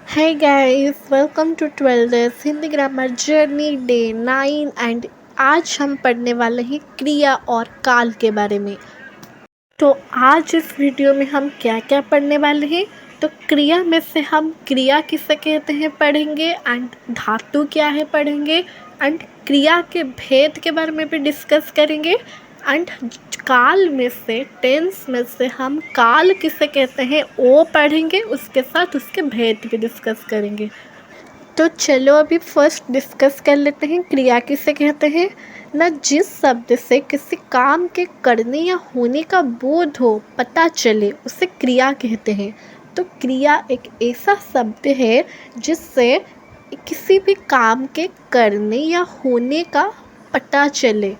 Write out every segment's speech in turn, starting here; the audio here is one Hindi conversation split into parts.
Hey guys, welcome to 12 Hindi grammar journey day 9 and आज हम पढ़ने वाले हैं क्रिया और काल के बारे में। तो आज इस वीडियो में हम क्या क्या पढ़ने वाले हैं। तो क्रिया में से हम क्रिया किसे कहते हैं पढ़ेंगे, एंड धातु क्या है पढ़ेंगे, एंड क्रिया के भेद के बारे में भी डिस्कस करेंगे। एंड काल में से, टेंस में से हम काल किसे कहते हैं वो पढ़ेंगे, उसके साथ उसके भेद भी डिस्कस करेंगे। तो चलो अभी फर्स्ट डिस्कस कर लेते हैं क्रिया किसे कहते हैं ना। जिस शब्द से किसी काम के करने या होने का बोध हो, पता चले, उसे क्रिया कहते हैं। तो क्रिया एक ऐसा शब्द है जिससे किसी भी काम के करने या होने का पता चले,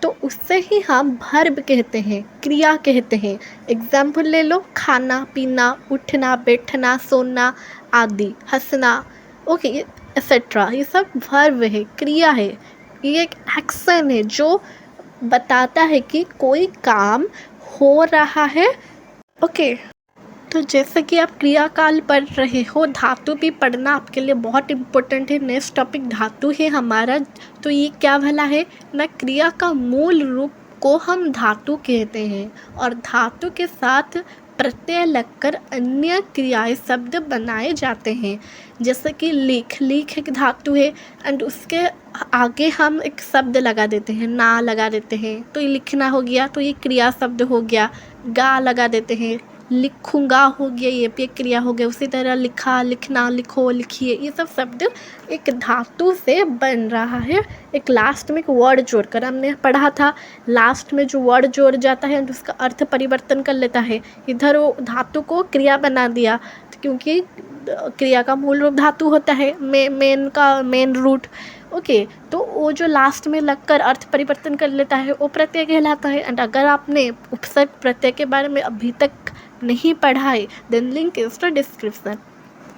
तो उससे ही हम वर्ब कहते हैं, क्रिया कहते हैं। एग्जाम्पल ले लो, खाना पीना, उठना बैठना, सोना आदि, हंसना, ओके, एक्सेट्रा, ये सब वर्ब है, क्रिया है। ये एक एक्शन है जो बताता है कि कोई काम हो रहा है। ओके, तो जैसे कि आप क्रिया काल पढ़ रहे हो, धातु भी पढ़ना आपके लिए बहुत इम्पोर्टेंट है। नेक्स्ट टॉपिक धातु है हमारा। तो ये क्या भला है ना, क्रिया का मूल रूप को हम धातु कहते हैं, और धातु के साथ प्रत्यय लगकर अन्य क्रियाएं शब्द बनाए जाते हैं। जैसे कि लिख एक धातु है, एंड उसके आगे हम एक शब्द लगा देते हैं, ना लगा देते हैं, तो ये लिखना हो गया, तो ये क्रिया शब्द हो गया। गा लगा देते हैं, लिखूँगा हो गया, ये भी एक क्रिया हो गया। उसी तरह लिखा, लिखना, लिखो, लिखिए, ये सब शब्द एक धातु से बन रहा है। एक लास्ट में एक वर्ड जोड़कर, हमने पढ़ा था लास्ट में जो वर्ड जोड़ जाता है उसका अर्थ परिवर्तन कर लेता है। इधर वो धातु को क्रिया बना दिया, क्योंकि क्रिया का मूल रूप धातु होता है, मेन रूट। ओके, तो वो जो लास्ट में लगकर अर्थ परिवर्तन कर लेता है वो प्रत्यय कहलाता है। एंड अगर आपने उपसर्ग प्रत्यय के बारे में अभी तक नहीं पढ़ा है, then link is the description.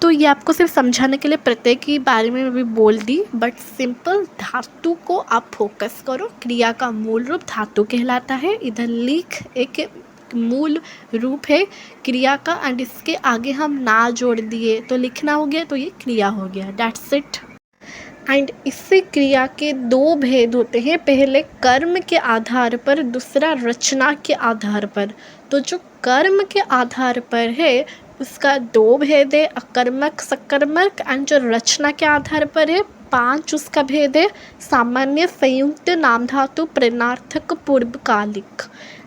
तो ये आपको सिर्फ समझाने के लिए प्रत्यय के बारे में भी बोल दी, बट सिंपल धातु को आप फोकस करो। क्रिया का मूल रूप धातु कहलाता है। इधर लिख एक मूल रूप है क्रिया का, एंड इसके आगे हम ना जोड़ दिए तो लिखना हो गया, तो ये क्रिया हो गया। That's it. एंड इससे क्रिया के दो भेद होते हैं, पहले कर्म के आधार पर, दूसरा रचना के आधार पर। तो जो कर्म के आधार पर है उसका दो भेद है, अकर्मक सकर्मक। एंड जो रचना के आधार पर है, 5 उसका भेद है, सामान्य, संयुक्त, नाम धातु, प्रेरणार्थक, पूर्वकालिक।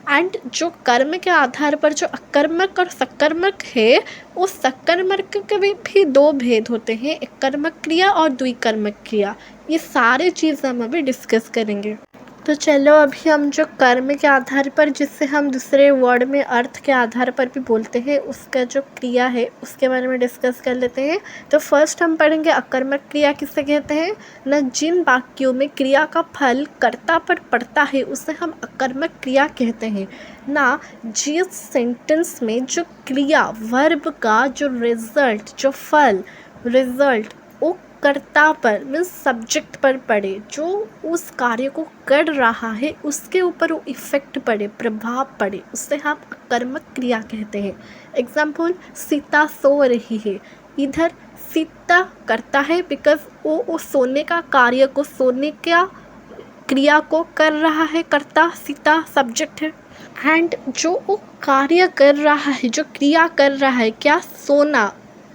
एंड जो कर्म के आधार पर जो अकर्मक और सकर्मक है, उस सकर्मक के भी दो भेद होते हैं, एक कर्मक क्रिया और द्विकर्मक क्रिया। ये सारे चीज़ हम अभी डिस्कस करेंगे। तो चलो अभी हम जो कर्म के आधार पर, जिससे हम दूसरे वर्ड में अर्थ के आधार पर भी बोलते हैं, उसका जो क्रिया है उसके बारे में डिस्कस कर लेते हैं। तो फर्स्ट हम पढ़ेंगे अकर्मक क्रिया किसे कहते हैं ना। जिन वाक्यों में क्रिया का फल कर्ता पर पड़ता है उसे हम अकर्मक क्रिया कहते हैं ना। जिस सेंटेंस में जो क्रिया वर्ब का जो रिजल्ट, जो फल, रिजल्ट वो कर्ता पर मीन्स सब्जेक्ट पर पड़े, जो उस कार्य को कर रहा है उसके ऊपर वो इफ़ेक्ट पड़े, प्रभाव पड़े, उससे हम कर्मक क्रिया कहते हैं। एग्जाम्पल, सीता सो रही है। इधर सीता करता है बिकॉज वो सोने का कार्य को, सोने का क्रिया को कर रहा है, कर्ता सीता सब्जेक्ट है। एंड जो वो कार्य कर रहा है, जो क्रिया कर रहा है, क्या, सोना,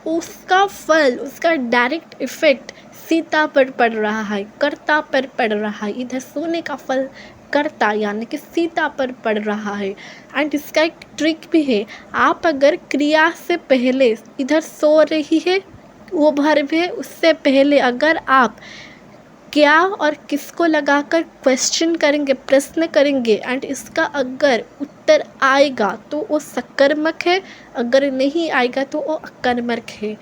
उसका फल, उसका डायरेक्ट इफेक्ट सीता पर पड़ रहा है, कर्ता पर पड़ रहा है। इधर सोने का फल कर्ता यानी कि सीता पर पड़ रहा है। एंड इसका एक ट्रिक भी है, आप अगर क्रिया से पहले, इधर सो रही है वो वर्ब है, उससे पहले अगर आप क्या और किसको लगाकर क्वेश्चन करेंगे, प्रश्न करेंगे, एंड इसका अगर उत्तर आएगा तो वो सकर्मक है, अगर नहीं आएगा तो वो अकर्मक है।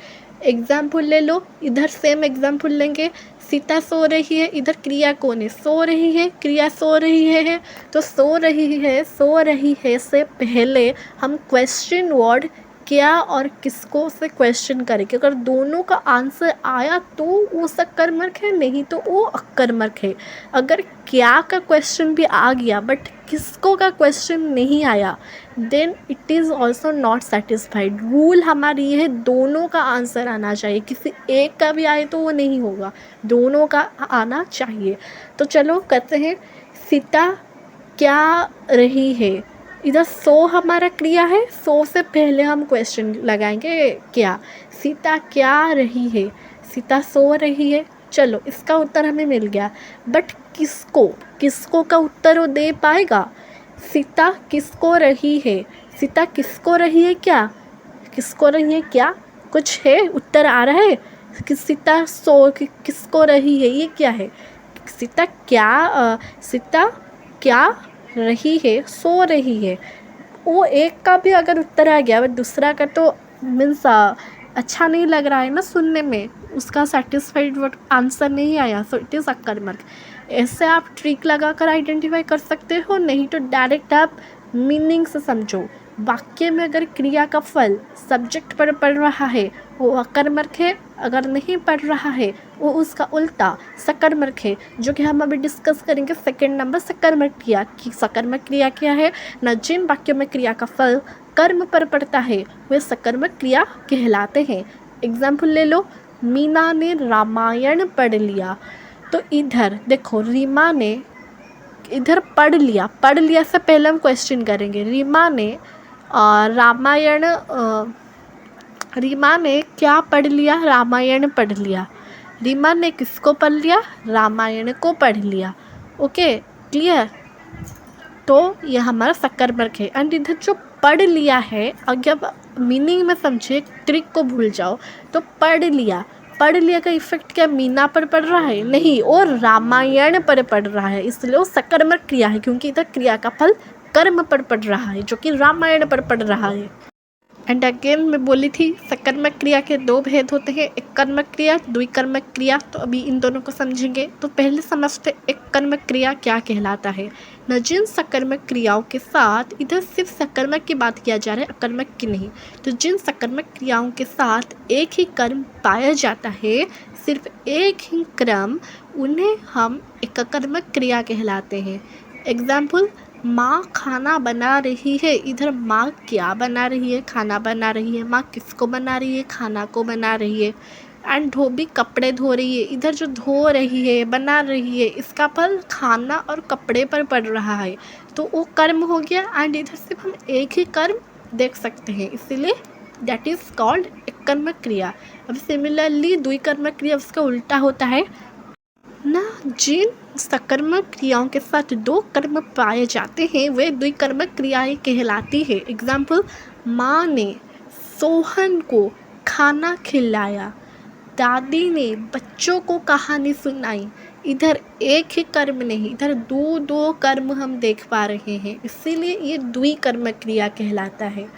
एग्जाम्पल ले लो, इधर सेम एग्जाम्पल लेंगे, सीता सो रही है, इधर क्रिया कौन है, सो रही है, क्रिया सो रही है। तो सो रही है से पहले हम क्वेश्चन वर्ड क्या और किसको से क्वेश्चन करेंगे। अगर दोनों का आंसर आया तो वो सकर्मक है, नहीं तो वो अकर्मक है। अगर क्या का क्वेश्चन भी आ गया बट किसको का क्वेश्चन नहीं आया, then it is also not satisfied. Rule हमारी ये है दोनों का आंसर आना चाहिए, किसी एक का भी आए तो वो नहीं होगा, दोनों का आना चाहिए। तो चलो करते हैं। सीता क्या रही है, इधर सो हमारा क्रिया है, सो से पहले हम क्वेश्चन लगाएंगे क्या। सीता क्या रही है, सीता सो रही है। चलो इसका उत्तर हमें मिल गया, बट किसको, किसको का उत्तर वो दे पाएगा। सीता किसको रही है, सीता किसको रही है क्या, किसको रही है क्या, कुछ है उत्तर आ रहा है कि सीता किसको रही है, ये क्या है। सीता क्या सीता क्या रही है, सो रही है। वो एक का भी अगर उत्तर आ गया बट दूसरा का तो मीन्स अच्छा नहीं लग रहा है ना सुनने में, उसका सेटिस्फाइड वर्ड आंसर नहीं आया, सो इट इज़ अकर्मक। ऐसे आप ट्रिक लगा कर आइडेंटिफाई कर सकते हो, नहीं तो डायरेक्ट आप मीनिंग से समझो। वाक्य में अगर क्रिया का फल सब्जेक्ट पर पड़ रहा है वो अकर्मक है, अगर नहीं पड़ रहा है वो उसका उल्टा सकर्मक है, जो कि हम अभी डिस्कस करेंगे सेकंड नंबर सकर्मक क्रिया की। सकर्मक क्रिया क्या है ना, जिन वाक्यों में क्रिया का फल कर्म पर पड़ता है वे सकर्मक क्रिया कहलाते हैं। एग्जाम्पल ले लो, मीना ने रामायण पढ़ लिया। तो इधर देखो रीमा ने इधर पढ़ लिया, पढ़ लिया से पहले हम क्वेश्चन करेंगे। रीमा ने रामायण रीमा ने क्या पढ़ लिया, रामायण पढ़ लिया। रीमा ने किसको पढ़ लिया, रामायण को पढ़ लिया। Okay clear. तो ये हमारा सकर्मक है। एंड इधर जो पढ़ लिया है, अगर मीनिंग में समझे, ट्रिक को भूल जाओ, तो पढ़ लिया, पढ़ लिया का इफेक्ट क्या मीना पर पड़ रहा है, नहीं, और रामायण पर पड़ रहा है, इसलिए वो सकर्मक क्रिया है, क्योंकि इधर क्रिया का फल कर्म पर पड़ रहा है जो कि रामायण पर पड़ रहा है। एंड अगेन मैं बोली थी सकर्मक क्रिया के दो भेद होते हैं, एक कर्मक क्रिया, द्विकर्मक क्रिया। तो अभी इन दोनों को समझेंगे। तो पहले समझते एक कर्मक क्रिया क्या कहलाता है न। जिन सकर्मक क्रियाओं के साथ, इधर सिर्फ सकर्मक की बात किया जा रहा है, अकर्मक की नहीं। तो जिन सकर्मक क्रियाओं के साथ एक ही कर्म पाया जाता है, सिर्फ एक ही क्रम, उन्हें हम एक अकर्मक क्रिया कहलाते हैं। एग्जाम्पल, माँ खाना बना रही है। इधर माँ क्या बना रही है, खाना बना रही है। माँ किसको बना रही है, खाना को बना रही है। एंड धोबी कपड़े धो रही है। इधर जो धो रही है, बना रही है, इसका फल खाना और कपड़े पर पड़ रहा है, तो वो कर्म हो गया। एंड इधर सिर्फ हम एक ही कर्म देख सकते हैं, इसीलिए दैट इज़ कॉल्ड एक कर्मक क्रिया। अब सिमिलरली द्विकर्मक क्रिया उसका उल्टा होता है ना। जिन सकर्मक क्रियाओं के साथ दो कर्म पाए जाते हैं वे द्विकर्मक क्रियाएं कहलाती है। एग्जाम्पल, माँ ने सोहन को खाना खिलाया। दादी ने बच्चों को कहानी सुनाई। इधर एक ही कर्म नहीं, इधर दो दो कर्म हम देख पा रहे हैं, इसीलिए ये द्विकर्मक क्रिया कहलाता है।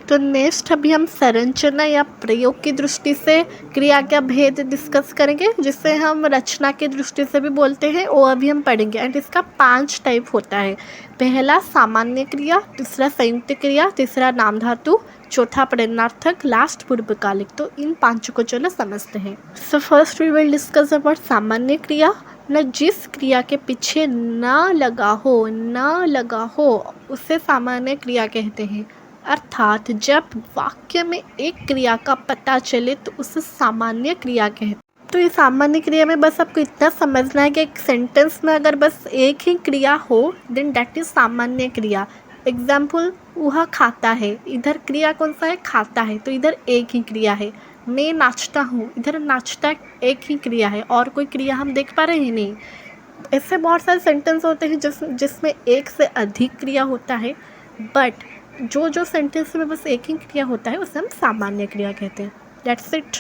तो नेक्स्ट अभी हम संरचना या प्रयोग की दृष्टि से क्रिया का भेद डिस्कस करेंगे, जिसे हम रचना की दृष्टि से भी बोलते हैं, वो अभी हम पढ़ेंगे। एंड इसका 5 टाइप होता है। पहला सामान्य क्रिया, दूसरा संयुक्त क्रिया, तीसरा नाम धातु, चौथा प्रेरणार्थक, लास्ट पूर्वकालिक। तो इन 5 को चलो समझते हैं। So first we will discuss about सामान्य क्रिया। न जिस क्रिया के पीछे न लगा हो उसे सामान्य क्रिया कहते हैं। अर्थात जब वाक्य में एक क्रिया का पता चले तो उसे सामान्य क्रिया कहते हैं। तो ये सामान्य क्रिया में बस आपको इतना समझना है कि एक सेंटेंस में अगर बस एक ही क्रिया हो देन दैट इज सामान्य क्रिया। एग्जाम्पल, वह खाता है। इधर क्रिया कौन सा है, खाता है, तो इधर एक ही क्रिया है। मैं नाचता हूँ, इधर नाचता एक ही क्रिया है, और कोई क्रिया हम देख पा रहे हैं नहीं। ऐसे बहुत सारे सेंटेंस होते हैं जिसमें एक से अधिक क्रिया होता है, बट जो सेंटेंस में बस एक ही क्रिया होता है उसे हम सामान्य क्रिया कहते हैं। That's it.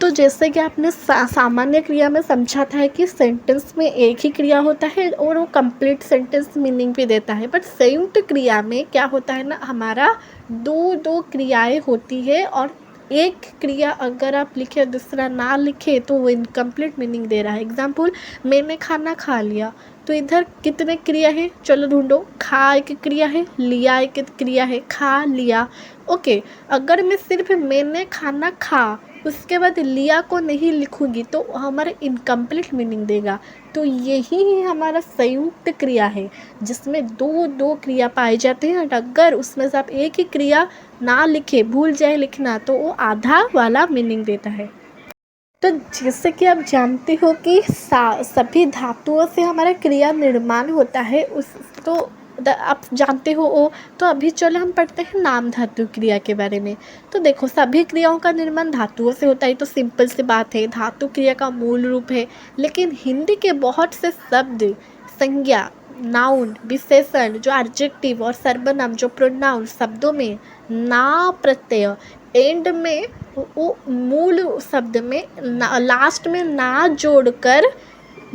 तो जैसे कि आपने सामान्य क्रिया में समझा था कि सेंटेंस में एक ही क्रिया होता है और वो कंप्लीट सेंटेंस मीनिंग भी देता है, बट संयुक्त क्रिया में क्या होता है ना, हमारा दो क्रियाएं होती है और एक क्रिया अगर आप लिखे दूसरा ना लिखे तो वो इनकम्प्लीट मीनिंग दे रहा है। एग्जाम्पल, मैंने खाना खा लिया, तो इधर कितने क्रिया है, चलो ढूंढो। खा एक क्रिया है, लिया एक क्रिया है, खा लिया। ओके, अगर मैं सिर्फ मैंने खाना खा उसके बाद लिया को नहीं लिखूंगी तो हमारा इनकम्प्लीट मीनिंग देगा। तो यही हमारा संयुक्त क्रिया है जिसमें दो दो क्रिया पाए जाते हैं। और अगर उसमें से आप एक ही क्रिया ना लिखे, भूल जाए लिखना, तो वो आधा वाला मीनिंग देता है। तो जैसे कि आप जानते हो कि सभी धातुओं से हमारा क्रिया निर्माण होता है, उस तो आप जानते हो वो। तो अभी चलो हम पढ़ते हैं नाम धातु क्रिया के बारे में। तो देखो, सभी क्रियाओं का निर्माण धातुओं से होता है, तो सिंपल सी बात है, धातु क्रिया का मूल रूप है। लेकिन हिंदी के बहुत से शब्द, संज्ञा, नाउन, विशेषण जो एडजेक्टिव और सर्वनाम जो प्रोनाउन शब्दों में ना प्रत्यय एंड में, वो मूल शब्द में लास्ट में ना जोड़कर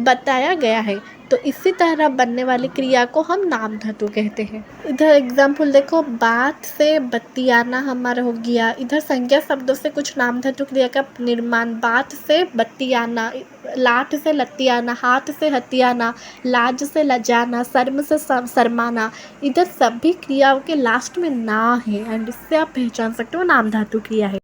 बताया गया है। तो इसी तरह बनने वाली क्रिया को हम नाम धातु कहते हैं। इधर एग्जाम्पल देखो, बात से बतियाना हमारा हो गया। इधर संज्ञा शब्दों से कुछ नाम धातु क्रिया का निर्माण, बात से बतियाना, लाठ से लतियाना, हाथ से हथियाना, लाज से लजाना, शर्म से शर्माना। इधर सभी क्रियाओं के लास्ट में ना है एंड इससे आप पहचान सकते हो नाम धातु क्रिया है।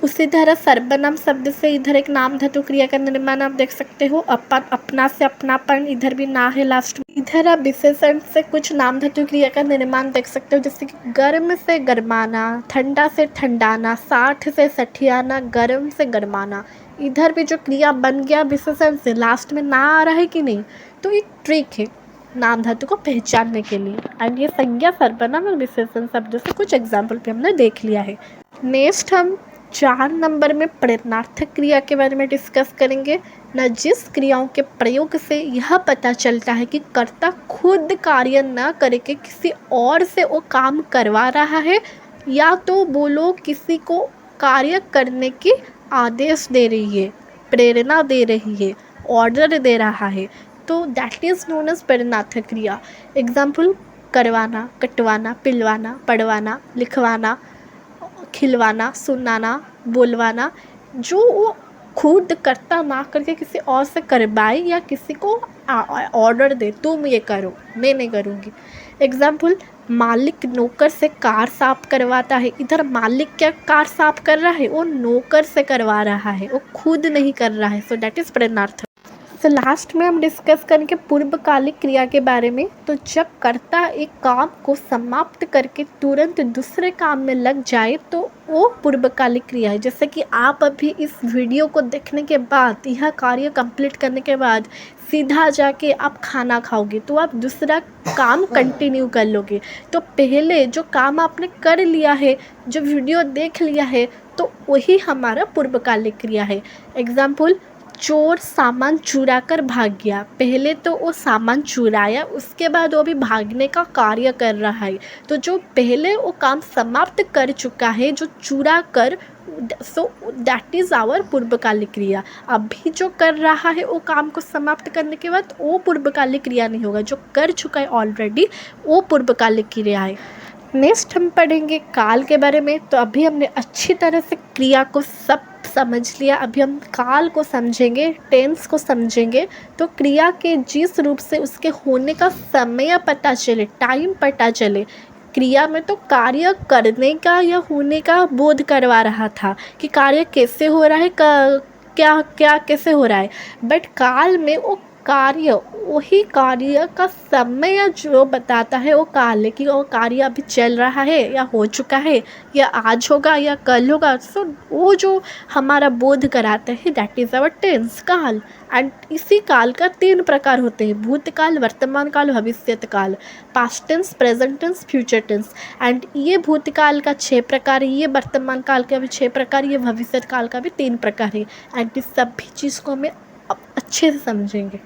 उसी तरह सर्वनाम शब्द से इधर एक नाम धातु क्रिया का निर्माण आप देख सकते हो। अपन, अपना से अपनापन, इधर भी ना है लास्ट में। इधर आप विशेषण से कुछ नाम धातु क्रिया का निर्माण देख सकते हो, जैसे कि गर्म से गरमाना, ठंडा से ठंडाना, साठ से सठियाना, गर्म से गरमाना। इधर भी जो क्रिया बन गया विशेषण से, लास्ट में ना आ रहा है कि नहीं, तो एक ट्रिक है नाम धातु को पहचानने के लिए। एंड ये संज्ञा, सर्वनाम और विशेषण शब्दों से कुछ एग्जाम्पल भी हमने देख लिया है। नेक्स्ट हम 4 नंबर में प्रेरणार्थक क्रिया के बारे में डिस्कस करेंगे न, जिस क्रियाओं के प्रयोग से यह पता चलता है कि कर्ता खुद कार्य न करके किसी और से वो काम करवा रहा है, या तो वो लोग किसी को कार्य करने की आदेश दे रही है, प्रेरणा दे रही है, ऑर्डर दे रहा है, तो दैट इज़ नोन एज प्रेरणार्थक क्रिया। एग्जाम्पल, करवाना, कटवाना, पिलवाना, पढ़वाना, लिखवाना, खिलवाना, सुनाना, बोलवाना। जो वो खुद करता ना करके किसी और से करवाए या किसी को ऑर्डर दे, तुम ये करो, मैं नहीं करूँगी। एग्जाम्पल, मालिक नौकर से कार साफ करवाता है। इधर मालिक क्या कार साफ कर रहा है, वो नौकर से करवा रहा है, वो खुद नहीं कर रहा है। सो दैट इज़ प्रेरणार्थक। तो लास्ट में हम डिस्कस करेंगे पूर्वकालिक क्रिया के बारे में। तो जब कर्ता एक काम को समाप्त करके तुरंत दूसरे काम में लग जाए तो वो पूर्वकालिक क्रिया है। जैसे कि आप अभी इस वीडियो को देखने के बाद, यह कार्य कंप्लीट करने के बाद सीधा जाके आप खाना खाओगे तो आप दूसरा काम कंटिन्यू कर लोगे। तो पहले जो काम आपने कर लिया है, जो वीडियो देख लिया है, तो वही हमारा पूर्वकालिक क्रिया है। एग्जाम्पल, चोर सामान चुरा कर भाग गया। पहले तो वो सामान चुराया, उसके बाद वो भी भागने का कार्य कर रहा है। तो जो पहले वो काम समाप्त कर चुका है, जो चुरा कर, सो दैट इज़ आवर पूर्वकालिक क्रिया। अभी जो कर रहा है वो काम को समाप्त करने के बाद वो पूर्वकालिक क्रिया नहीं होगा, जो कर चुका है ऑलरेडी वो पूर्वकालिक क्रिया है। नेक्स्ट हम पढ़ेंगे काल के बारे में। तो अभी हमने अच्छी तरह से क्रिया को सब समझ लिया, अभी हम काल को समझेंगे, टेंस को समझेंगे। तो क्रिया के जिस रूप से उसके होने का समय पता चले, टाइम पता चले। क्रिया में तो कार्य करने का या होने का बोध करवा रहा था कि कार्य कैसे हो रहा है, क्या क्या कैसे हो रहा है। बट काल में वो कार्य, वही कार्य का समय जो बताता है वो काल है, कि वो कार्य अभी चल रहा है या हो चुका है या आज होगा या कल होगा। सो वो जो हमारा बोध कराता है दैट इज़ आवर टेंस, काल। एंड इसी काल का 3 प्रकार होते हैं, भूतकाल, वर्तमान काल, भविष्यत काल, past tense, present tense, future tense. And ये भूतकाल का 6 प्रकार है, ये वर्तमान काल का भी 6 प्रकार, ये भविष्यत काल का भी 3 प्रकार है। एंड इस सभी चीज़ को हमें अब अच्छे से समझेंगे।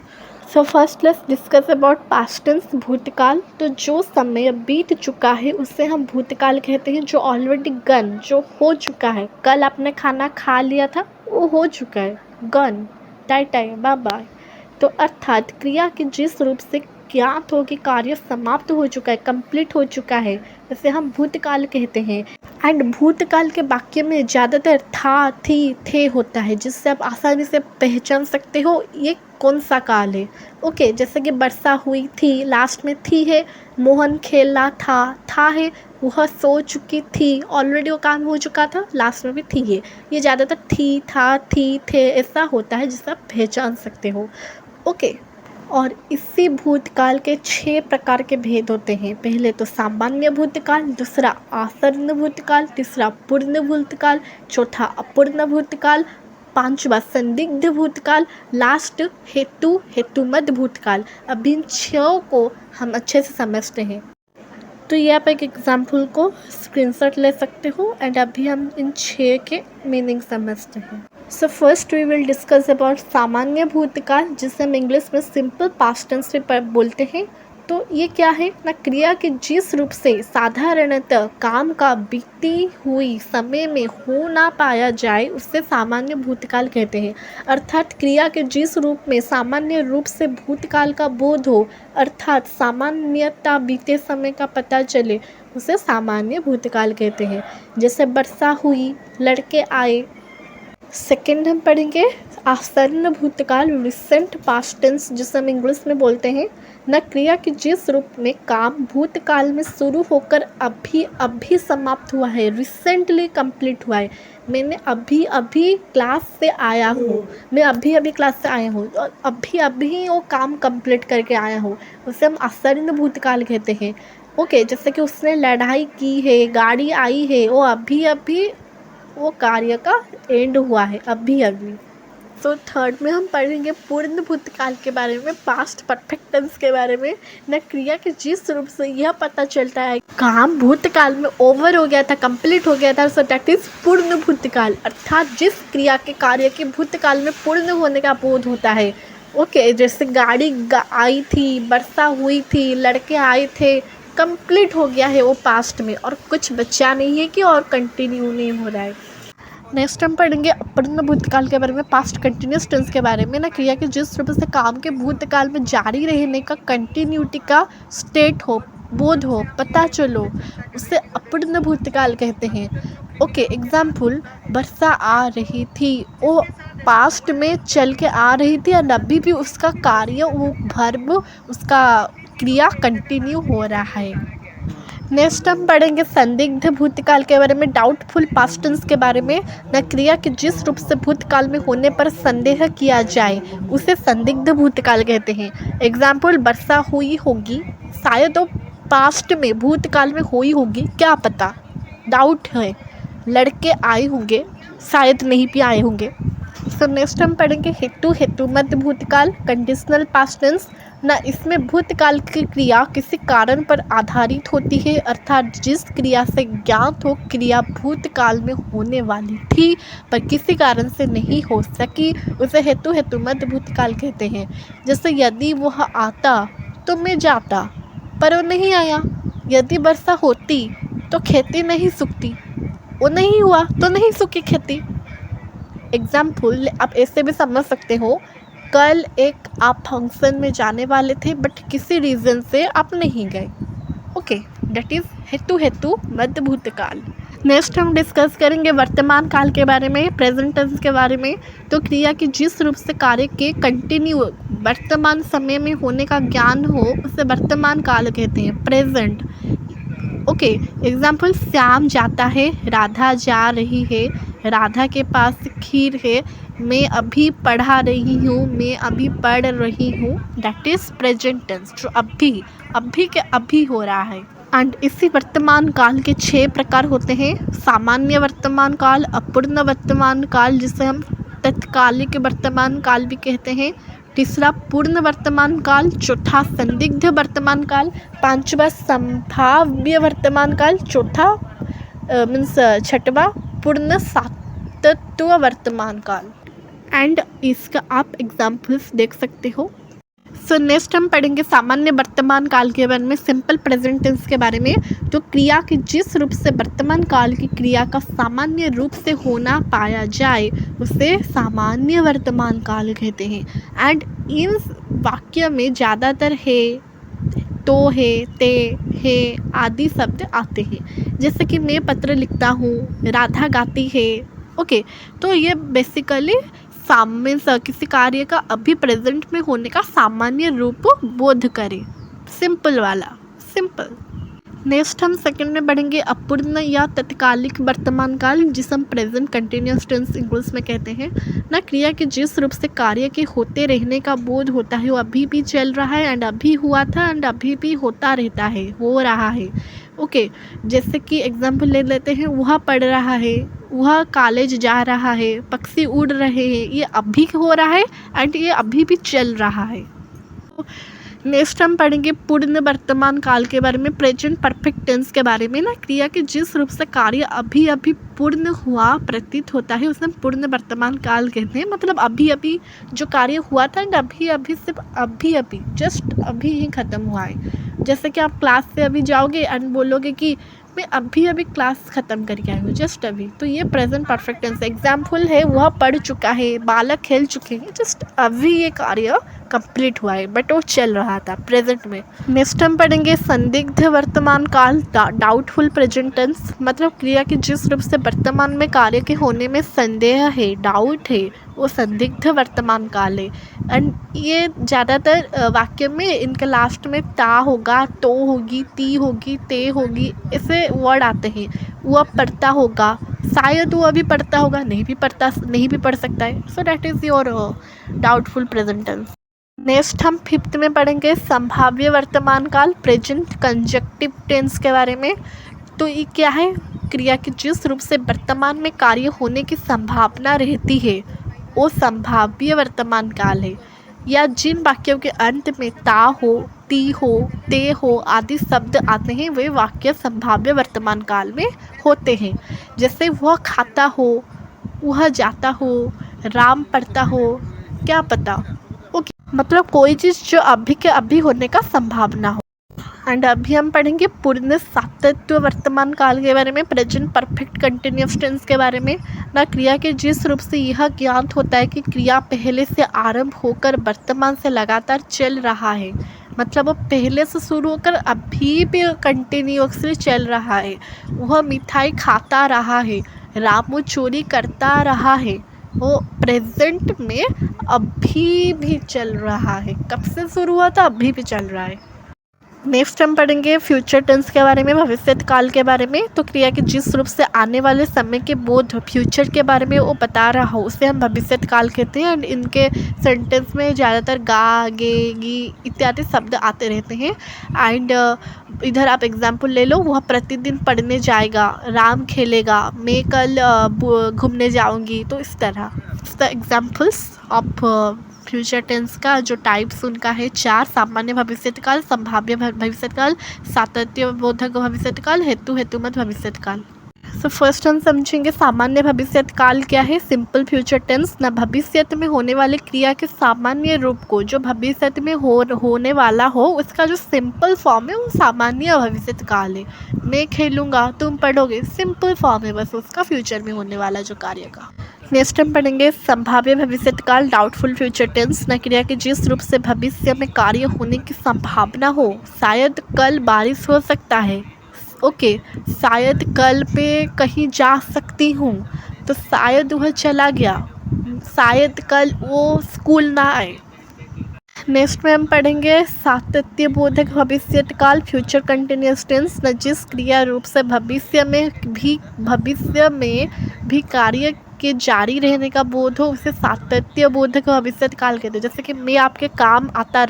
So first let's discuss about past tense, भूतकाल। तो जो समय बीत चुका है उसे हम भूतकाल कहते हैं। जो ऑलरेडी गन, जो हो चुका है, कल आपने खाना खा लिया था, वो हो चुका है, गन, टाटा, बाय बाय। तो अर्थात क्रिया के जिस रूप से ज्ञात हो कि कार्य समाप्त हो चुका है, कंप्लीट हो चुका है, उसे हम भूतकाल कहते हैं। एंड भूतकाल के वाक्य में ज़्यादातर था, थी, थे होता है, जिससे आप आसानी से पहचान सकते हो ये कौन सा काल है। ओके, जैसे कि वर्षा हुई थी, लास्ट में थी है। मोहन खेला था है। वह सो चुकी थी, ऑलरेडी वो काम हो चुका था, लास्ट में भी थी है। ये ज़्यादातर थी, था, थी, थे ऐसा होता है जिससे आप पहचान सकते हो। ओके, और इसी भूतकाल के 6 प्रकार के भेद होते हैं। पहले तो सामान्य भूतकाल, दूसरा आसन्न भूतकाल, तीसरा पूर्ण भूतकाल, चौथा अपूर्ण भूतकाल, पांचवा संदिग्ध भूतकाल, लास्ट हेतुमद भूतकाल। अब इन 6 को हम अच्छे से समझते हैं। तो ये आप एक एग्जाम्पल को स्क्रीनशॉट ले सकते हो एंड अभी हम इन 6 के मीनिंग समझते हैं। So first we will discuss about सामान्य भूतकाल, जिसे हम इंग्लिश में सिंपल पास्ट टेंस से बोलते हैं। तो ये क्या है ना, क्रिया के जिस रूप से साधारणतः काम का बीती हुई समय में हो ना पाया जाए उसे सामान्य भूतकाल कहते हैं। अर्थात क्रिया के जिस रूप में सामान्य रूप से भूतकाल का बोध हो, अर्थात सामान्यता बीते समय का पता चले, उसे सामान्य भूतकाल कहते हैं। जैसे वर्षा हुई, लड़के आए। सेकेंड हम पढ़ेंगे आसन्न भूतकाल, रिसेंट पास्ट टेंस, जिसे हम इंग्लिश में बोलते हैं। न क्रिया के जिस रूप में काम भूतकाल में शुरू होकर अभी समाप्त हुआ है, रिसेंटली कंप्लीट हुआ है। मैंने अभी क्लास से आया हूँ, मैं अभी क्लास से आया हूँ और अभी वो काम कंप्लीट करके आया हूँ, उसे हम आसन्न भूतकाल कहते हैं। ओके, जैसे कि उसने लड़ाई की है, गाड़ी आई है, वो अभी वो कार्य का एंड हुआ है अभी। तो थर्ड में हम पढ़ेंगे पूर्ण भूतकाल के बारे में, पास्ट परफेक्ट टेंस के बारे में। न क्रिया के जिस रूप से यह पता चलता है काम भूतकाल में ओवर हो गया था, कंप्लीट हो गया था, सो दैट इज पूर्ण भूतकाल। अर्थात जिस क्रिया के कार्य के भूतकाल में पूर्ण होने का बोध होता है। ओके, जैसे गाड़ी आई थी, वर्षा हुई थी, लड़के आए थे, कंप्लीट हो गया है वो पास्ट में और कुछ बचा नहीं है कि और कंटिन्यू नहीं हो रहा है। नेक्स्ट हम पढ़ेंगे अपूर्ण भूतकाल के बारे में, पास्ट कंटिन्यूस टेंस के बारे में। ना क्रिया के जिस रूप से काम के भूतकाल में जारी रहने का कंटिन्यूटी का स्टेट हो, बोध हो, पता चलो, उसे अपूर्ण भूतकाल कहते हैं। ओके, एग्जाम्पल, वर्षा आ रही थी, वो पास्ट में चल के आ रही थी और अभी भी उसका कार्य, वो वर्ब, उसका क्रिया कंटिन्यू हो रहा है। नेक्स्ट हम पढ़ेंगे संदिग्ध भूतकाल के बारे में, डाउटफुल पास्ट टेंस के बारे में। न क्रिया के जिस रूप से भूतकाल में होने पर संदेह किया जाए उसे संदिग्ध भूतकाल कहते हैं। एग्जाम्पल, वर्षा हुई होगी, शायद वो पास्ट में भूतकाल में हुई होगी, क्या पता, डाउट है। लड़के आए होंगे, शायद नहीं भी आए होंगे। सो नेक्स्ट हम पढ़ेंगे हेतुमद भूतकाल, कंडीशनल पास्ट टेंस। न इसमें भूतकाल की क्रिया किसी कारण पर आधारित होती है, अर्थात जिस क्रिया से ज्ञात हो क्रिया भूतकाल में होने वाली थी पर किसी कारण से नहीं हो सकी, उसे हेतुमद भूतकाल कहते हैं। जैसे यदि वह आता तो मैं जाता, पर वो नहीं आया। यदि वर्षा होती तो खेती नहीं सूखती, वो नहीं हुआ तो नहीं सूखी खेती। एग्जाम्पल आप ऐसे भी समझ सकते हो, कल एक आप फंक्शन में जाने वाले थे बट किसी रीज़न से आप नहीं गए। ओके, दैट इज़ हेतुमद भूतकाल। नेक्स्ट हम डिस्कस करेंगे वर्तमान काल के बारे में, प्रेजेंट टेंस के बारे में। तो क्रिया की जिस रूप से कार्य के कंटिन्यू वर्तमान समय में होने का ज्ञान हो उसे वर्तमान काल कहते हैं, प्रेजेंट। ओके, एग्जाम्पल, श्याम जाता है, राधा जा रही है, राधा के पास खीर है, मैं अभी पढ़ा रही हूँ, मैं अभी पढ़ रही हूँ। दैट इज़ प्रेजेंट टेंस, जो अभी के अभी हो रहा है। एंड इसी वर्तमान काल के 6 प्रकार होते हैं। सामान्य वर्तमान काल, अपूर्ण वर्तमान काल जिसे हम तत्कालिक वर्तमान काल भी कहते हैं, तीसरा पूर्ण वर्तमान काल, चौथा संदिग्ध वर्तमान काल, पांचवा संभाव्य वर्तमान काल, चौथा छठवा पूर्ण सातत्व वर्तमान काल। एंड इसका आप एग्जाम्पल्स देख सकते हो। सो नेक्स्ट हम पढ़ेंगे सामान्य वर्तमान काल के बारे में, सिंपल प्रेजेंट टेंस के बारे में। तो क्रिया के जिस रूप से वर्तमान काल की क्रिया का सामान्य रूप से होना पाया जाए उसे सामान्य वर्तमान काल कहते हैं। एंड इन वाक्य में ज़्यादातर है, तो है, ते है आदि शब्द आते हैं। जैसे कि मैं पत्र लिखता हूँ, राधा गाती है। ओके, तो ये बेसिकली सामान्य किसी कार्य का अभी प्रेजेंट में होने का सामान्य रूप बोध करे, सिंपल वाला, सिंपल। नेक्स्ट हम सेकंड में बढ़ेंगे अपूर्ण या तत्कालिक वर्तमान काल, जिसे हम प्रेजेंट कंटिन्यूअस टेंस इंग्लिश में कहते हैं ना। क्रिया के जिस रूप से कार्य के होते रहने का बोध होता है वो अभी भी चल रहा है एंड अभी हुआ था एंड अभी भी होता रहता है, हो रहा है। ओके, जैसे कि एग्जाम्पल ले लेते हैं, वह पढ़ रहा है, वह कॉलेज जा रहा है, पक्षी उड़ रहे हैं, ये अभी हो रहा है एंड ये अभी भी चल रहा है। नेक्स्ट हम पढ़ेंगे पूर्ण वर्तमान काल के बारे में, प्रेजेंट परफेक्ट टेंस के बारे में ना। क्रिया के जिस रूप से कार्य अभी अभी पूर्ण हुआ प्रतीत होता है उसे हम पूर्ण वर्तमान काल कहते हैं। मतलब अभी अभी जो कार्य हुआ था एंड अभी अभी सिर्फ अभी अभी जस्ट अभी ही ख़त्म हुआ है। जैसे कि आप क्लास से अभी जाओगे एंड बोलोगे कि मैं अभी अभी क्लास ख़त्म करके आई हूँ, जस्ट अभी, तो ये प्रेजेंट परफेक्ट टेंस एग्जाम्पल है। वह पढ़ चुका है, बालक खेल चुके हैं, जस्ट अभी ये कार्य कंप्लीट हुआ है बट वो चल रहा था प्रेजेंट में। नेक्स्ट हम पढ़ेंगे संदिग्ध वर्तमान काल, डाउटफुल प्रेजेंट टेंस। मतलब क्रिया के जिस रूप से वर्तमान में कार्य के होने में संदेह है, डाउट है, वो संदिग्ध वर्तमान काल है। एंड ये ज़्यादातर वाक्य में इनके लास्ट में ता होगा, तो होगी, ती होगी, ते होगी, ऐसे वर्ड आते हैं। वह पढ़ता होगा, शायद वो अभी पढ़ता होगा, नहीं भी पढ़ सकता है। So that is your doubtful present tense. Next हम फिफ्थ में पढ़ेंगे संभाव्य वर्तमान काल, प्रेजेंट कंजक्टिव टेंस के बारे में। तो ये क्या है? क्रिया के जिस रूप से वर्तमान में कार्य होने की संभावना रहती है वो संभाव्य वर्तमान काल है। या जिन वाक्यों के अंत में ता हो, ती हो, ते हो आदि शब्द आते हैं वे वाक्य संभाव्य वर्तमान काल में होते हैं। जैसे वह खाता हो, वह जाता हो, राम पढ़ता हो, क्या पता। ओके, मतलब कोई चीज़ जो अभी के अभी होने का संभावना हो। एंड अभी हम पढ़ेंगे पूर्ण सातत्य वर्तमान काल के बारे में, प्रेजेंट परफेक्ट कंटिन्यूअस टेंस के बारे में ना। क्रिया के जिस रूप से यह ज्ञात होता है कि क्रिया पहले से आरंभ होकर वर्तमान से लगातार चल रहा है। मतलब वो पहले से शुरू होकर अभी भी कंटिन्यूअसली चल रहा है। वह मिठाई खाता रहा है, रामू चोरी करता रहा है, वो प्रेजेंट में अभी भी चल रहा है। कब से शुरू हुआ था, अभी भी चल रहा है। नेक्स्ट हम पढ़ेंगे फ्यूचर टेंस के बारे में, भविष्य काल के बारे में। तो क्रिया के जिस रूप से आने वाले समय के बोध फ्यूचर के बारे में वो बता रहा हो उसे हम भविष्य काल कहते हैं। एंड इनके सेंटेंस में ज़्यादातर गा, गे, गी इत्यादि शब्द आते रहते हैं। एंड इधर आप एग्जाम्पल ले लो, वह प्रतिदिन पढ़ने जाएगा, राम खेलेगा, मैं कल घूमने जाऊँगी। तो इस तरह the examples of future tense का जो टाइप्स उनका है 4: सामान्य भविष्यकाल, संभाव्य भविष्यकाल, सातत्य बोधक भविष्यकाल, हेतुमत भविष्यकाल। सो फर्स्ट हम समझेंगे सामान्य भविष्यकाल क्या है। सिंपल फ्यूचर टेंस ना भविष्य में होने वाले क्रिया के सामान्य रूप को जो भविष्य में होने वाला हो उसका जो सिंपल फॉर्म है वो सामान्य भविष्यकाल है। मैं खेलूँगा, तुम पढ़ोगे, सिंपल फॉर्म है बस उसका फ्यूचर में होने वाला जो कार्य का। नेक्स्ट हम पढ़ेंगे संभाव्य भविष्यकाल, डाउटफुल फ्यूचर टेंस न क्रिया के जिस रूप से भविष्य में कार्य होने की संभावना हो। शायद कल बारिश हो सकता है, ओके, शायद कल पे कहीं जा सकती हूँ, तो शायद वह चला गया, शायद कल वो स्कूल ना आए। नेक्स्ट में हम पढ़ेंगे सातत्य बोधक भविष्यकाल, फ्यूचर कंटिन्यूअस टेंस न जिस क्रिया रूप से भविष्य में भी कार्य के जारी रहने का बोध हो उसे सातत्य बोधक भविष्यकाल कहते हैं। जैसे कि मैं आपके काम आता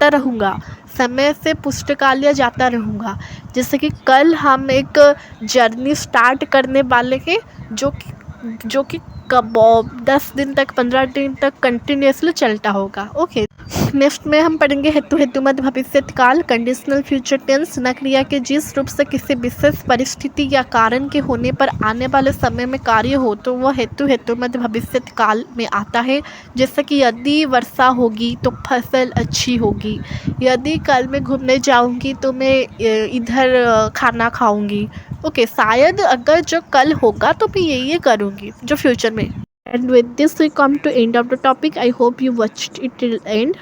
रहूँगा, समय से पुस्तकालय जाता रहूँगा। जैसे कि कल हम एक जर्नी स्टार्ट करने वाले हैं जो कि कब 10 दिन तक 15 दिन तक कंटिन्यूसली चलता होगा। ओके, नेक्स्ट में हम पढ़ेंगे हेतुमत भविष्यकाल, कंडीशनल फ्यूचर टेंस न क्रिया के जिस रूप से किसी विशेष परिस्थिति या कारण के होने पर आने वाले समय में कार्य हो तो वह हेतुमत भविष्यकाल में आता है। जैसे कि यदि वर्षा होगी तो फसल अच्छी होगी, यदि कल मैं घूमने जाऊंगी तो मैं इधर खाना खाऊंगी। ओके, शायद अगर जो कल होगा तो मैं ये करूँगी जो फ्यूचर में। And with this we come to end of the topic. I hope you watched it till end.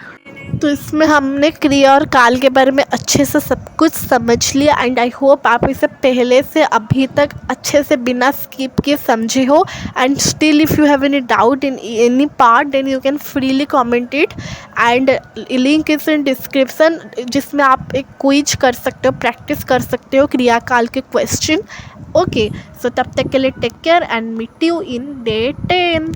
तो इसमें हमने क्रिया और काल के बारे में अच्छे से सब कुछ समझ लिया एंड आई होप आप इसे पहले से अभी तक अच्छे से बिना स्किप किए समझे हो। And still if you have any doubt in any part then you can freely comment it and link is in description, जिसमें आप एक क्विज कर सकते हो, प्रैक्टिस कर सकते हो क्रिया काल के क्वेश्चन। ओके, सो तब तक के लिए take care and meet you in day 10।